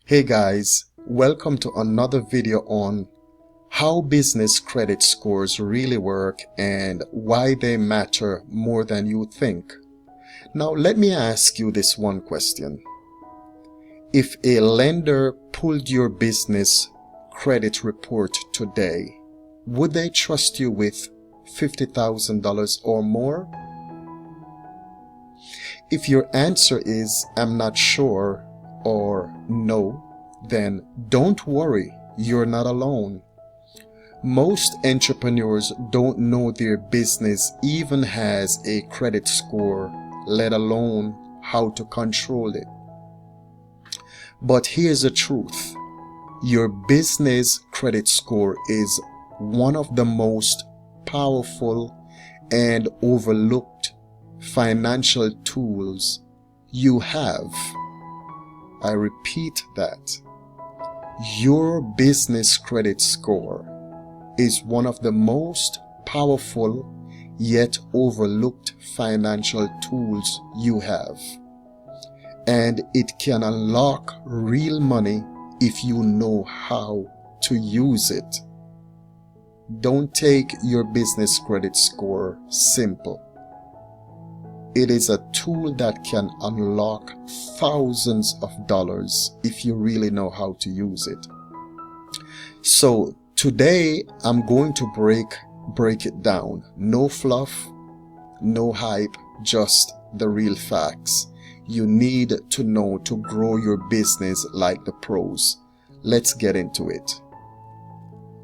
Hey guys, welcome to another video on how business credit scores really work and why they matter more than you think. Now let me ask you this one question. If a lender pulled your business credit report today, would they trust you with $50,000 or more? If your answer is I'm not sure or no, then don't worry, you're not alone. Most entrepreneurs don't know their business even has a credit score, let alone how to control it. But here's the truth. Your business credit score is one of the most powerful and overlooked financial tools you have. I repeat that. Your business credit score is one of the most powerful yet overlooked financial tools you have. And it can unlock real money if you know how to use it. Don't take your business credit score simple. It is a tool that can unlock thousands of dollars if you really know how to use it. So today I'm going to break it down. No fluff, no hype, just the real facts you need to know to grow your business like the pros. Let's get into it.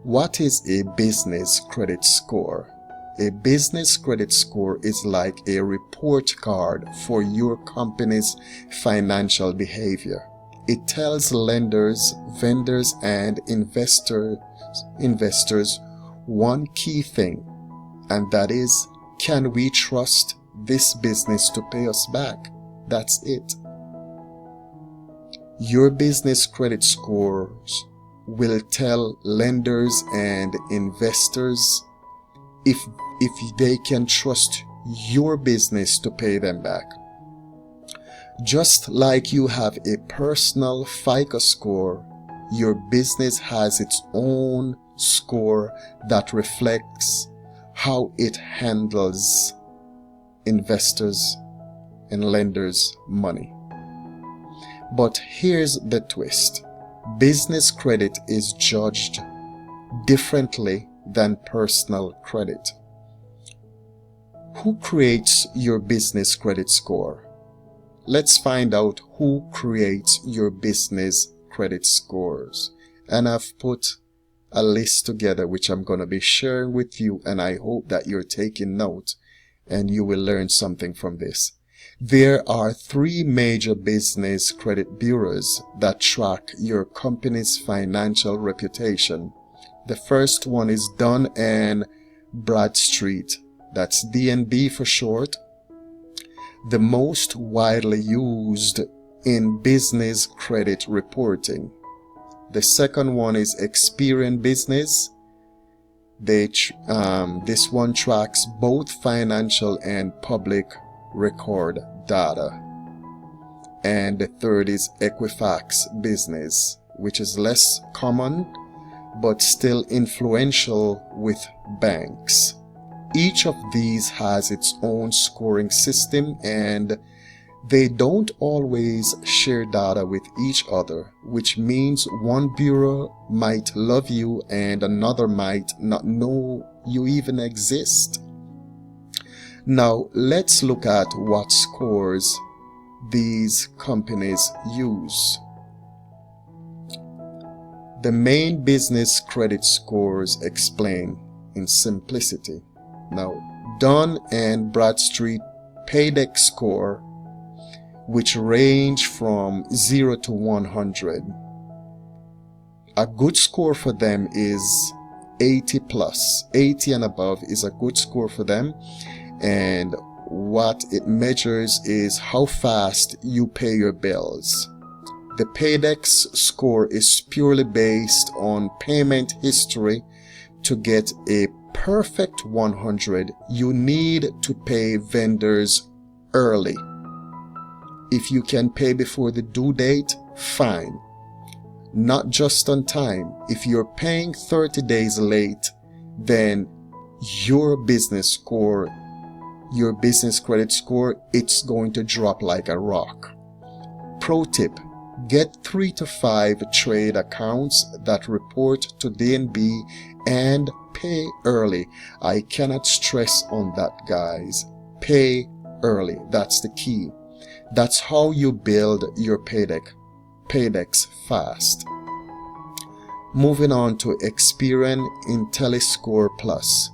What is a business credit score? A business credit score is like a report card for your company's financial behavior. It tells lenders, vendors, and investors one key thing, and that is, can we trust this business to pay us back? That's it. Your business credit scores will tell lenders and investors if they can trust your business to pay them back. Just like you have a personal FICO score, your business has its own score that reflects how it handles investors and lenders' money. But here's the twist. Business credit is judged differently than personal credit. Who creates your business credit score? Let's find out who creates your business credit scores. And I've put a list together which I'm going to be sharing with you, and I hope that you're taking note and you will learn something from this. There are three major business credit bureaus that track your company's financial reputation. The first one is Dun & Bradstreet. That's D&B for short. The most widely used in business credit reporting. The second one is Experian Business. This one tracks both financial and public record data. And the third is Equifax Business, which is less common but still influential with banks. Each of these has its own scoring system, and they don't always share data with each other, which means one bureau might love you and another might not know you even exist. Now let's look at what scores these companies use. The main business credit scores explain in simplicity. Now, Dun & Bradstreet Paydex score, which range from 0 to 100. A good score for them is 80 plus. 80 and above is a good score for them. And what it measures is how fast you pay your bills. The Paydex score is purely based on payment history. To get a perfect 100, you need to pay vendors early. If you can pay before the due date, fine. not just on time. If you're paying 30 days late, then your business credit score, it's going to drop like a rock. Pro tip: get 3 to 5 trade accounts that report to DNB and pay early. I cannot stress on that, guys. Pay early. That's the key. That's how you build your paydecks fast. Moving on to Experian IntelliScore Plus.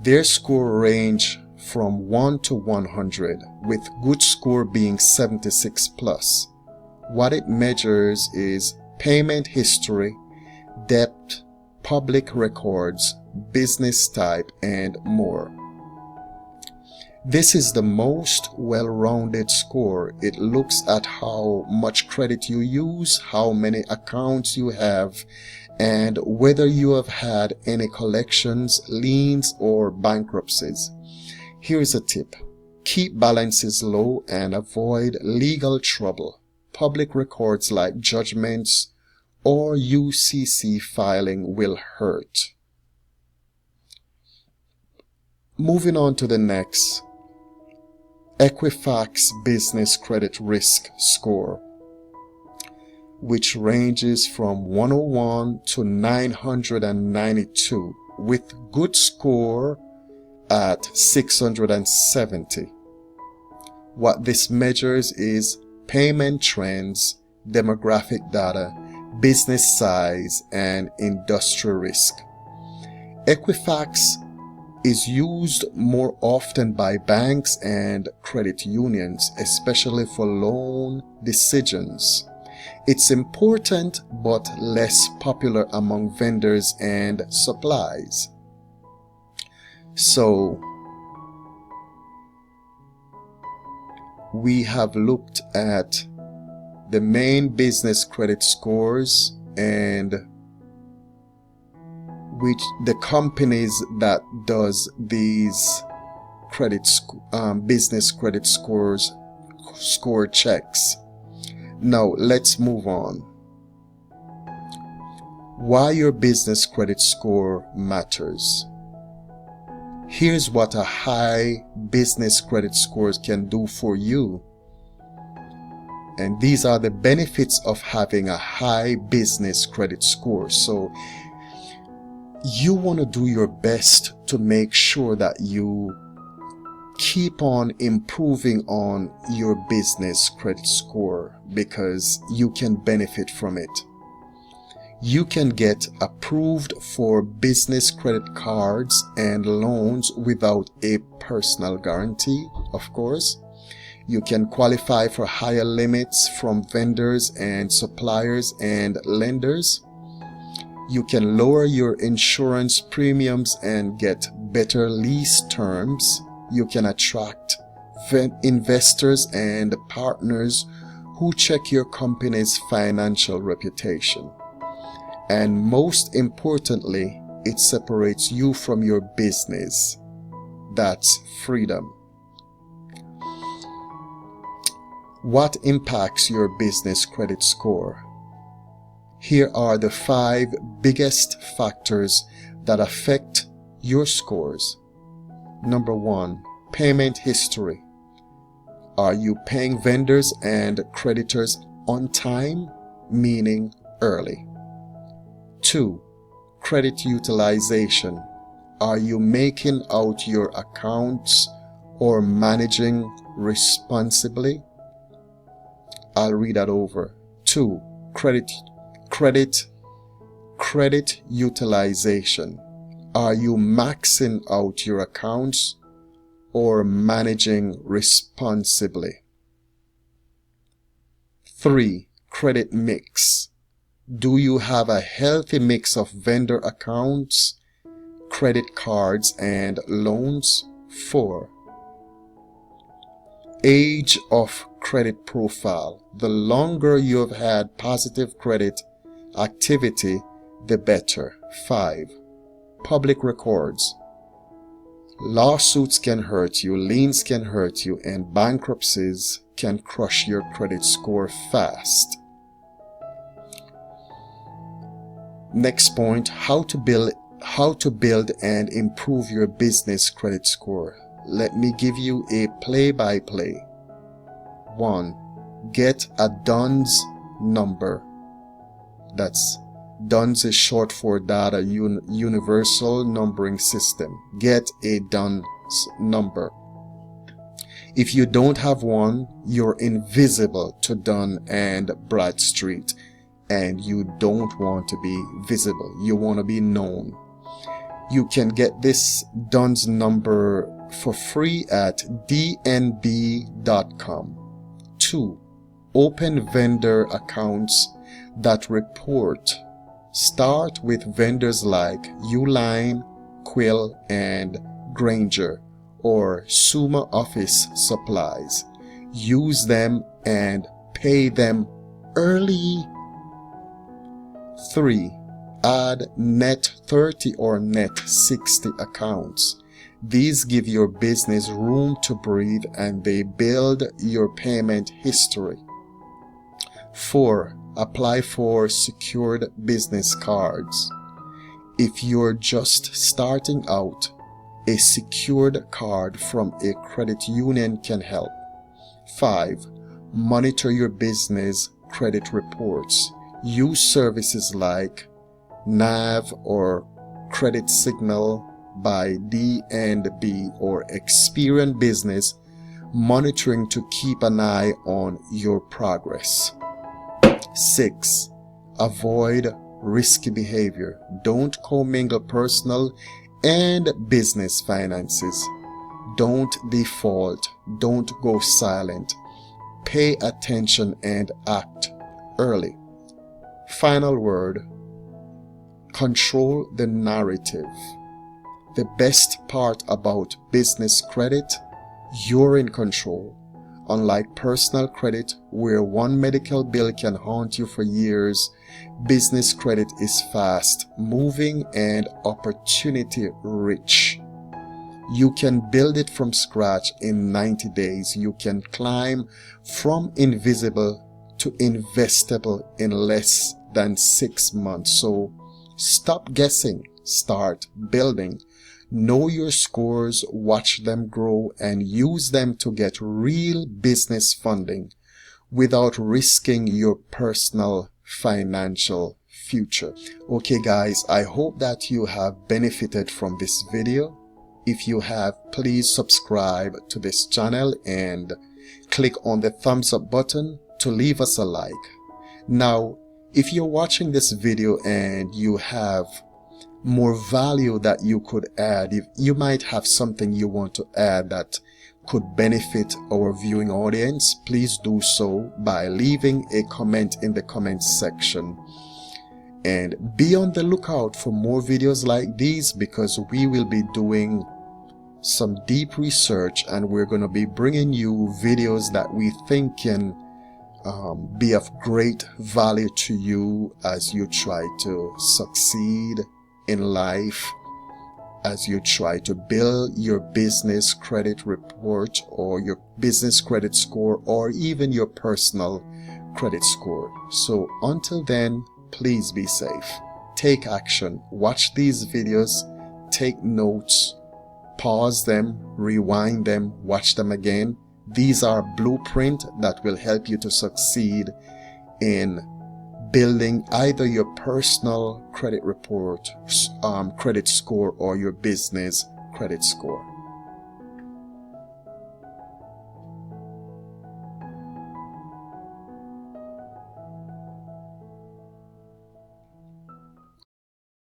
Their score range from 1 to 100, with good score being 76 plus. What it measures is payment history, debt, public records, business type, and more. This is the most well-rounded score. It looks at how much credit you use, how many accounts you have, and whether you have had any collections, liens, or bankruptcies. Here's a tip: keep balances low and avoid legal trouble. Public records like judgments or UCC filing will hurt. Moving on to the next, Equifax Business Credit Risk Score, which ranges from 101 to 992, with good score at 670. What this measures is payment trends, demographic data, business size, and industry risk. Equifax is used more often by banks and credit unions, especially for loan decisions. It's important but less popular among vendors and suppliers. So, we have looked at the main business credit scores and which the companies that does these business credit score checks. Now let's move on. Why your business credit score matters. Here's what a high business credit score can do for you. And these are the benefits of having a high business credit score. So you want to do your best to make sure that you keep on improving on your business credit score, because you can benefit from it. You can get approved for business credit cards and loans without a personal guarantee, of course. You can qualify for higher limits from vendors and suppliers and lenders. You can lower your insurance premiums and get better lease terms. You can attract investors and partners who check your company's financial reputation. And most importantly, it separates you from your business. That's freedom. What impacts your business credit score? Here are the 5 biggest factors that affect your scores. Number 1, payment history. Are you paying vendors and creditors on time, meaning early? 2, credit utilization. Are you making out your accounts or managing responsibly? I'll read that over. 2, credit utilization. Are you maxing out your accounts or managing responsibly? 3, credit mix. Do you have a healthy mix of vendor accounts, credit cards, and loans? 4, age of credit profile. The longer you have had positive credit activity, the better. 5, public records. Lawsuits can hurt you, liens can hurt you, and bankruptcies can crush your credit score fast. Next point, how to build and improve your business credit score. Let me give you a play-by-play. 1. Get a DUNS number. That's DUNS is short for Data Universal Numbering System. Get a DUNS number. If you don't have one, you're invisible to Dun and Bradstreet, and you don't want to be visible. You want to be known. You can get this DUNS number for free at dnb.com. 2. Open vendor accounts that report. Start with vendors like Uline, Quill, and Granger, or Suma Office Supplies. Use them and pay them early. 3. Add net 30 or net 60 accounts. These give your business room to breathe and they build your payment history. 4. Apply for secured business cards. If you're just starting out, a secured card from a credit union can help. 5. Monitor your business credit reports. Use services like NAV or Credit Signal by D&B or Experian Business Monitoring to keep an eye on your progress. 6. Avoid risky behavior. Don't commingle personal and business finances. Don't default. Don't go silent. Pay attention and act early. Final word. Control the narrative. The best part about business credit, you're in control. Unlike personal credit, where one medical bill can haunt you for years, business credit is fast, moving, and opportunity rich. You can build it from scratch in 90 days. You can climb from invisible to investable in less than 6 months. So stop guessing, start building. Know your scores, watch them grow, and use them to get real business funding without risking your personal financial future. Okay guys, I hope that you have benefited from this video. If you have, please subscribe to this channel and click on the thumbs up button to leave us a like. Now, if you're watching this video and you have more value that you could add, if you might have something you want to add that could benefit our viewing audience, please do so by leaving a comment in the comments section. And be on the lookout for more videos like these, because we will be doing some deep research and we're going to be bringing you videos that we think can be of great value to you as you try to succeed in life, as you try to build your business credit report or your business credit score or even your personal credit score. So until then, please be safe, take action, watch these videos, take notes, pause them, rewind them, watch them again. These are blueprint that will help you to succeed in building either your personal credit report, credit score, or your business credit score.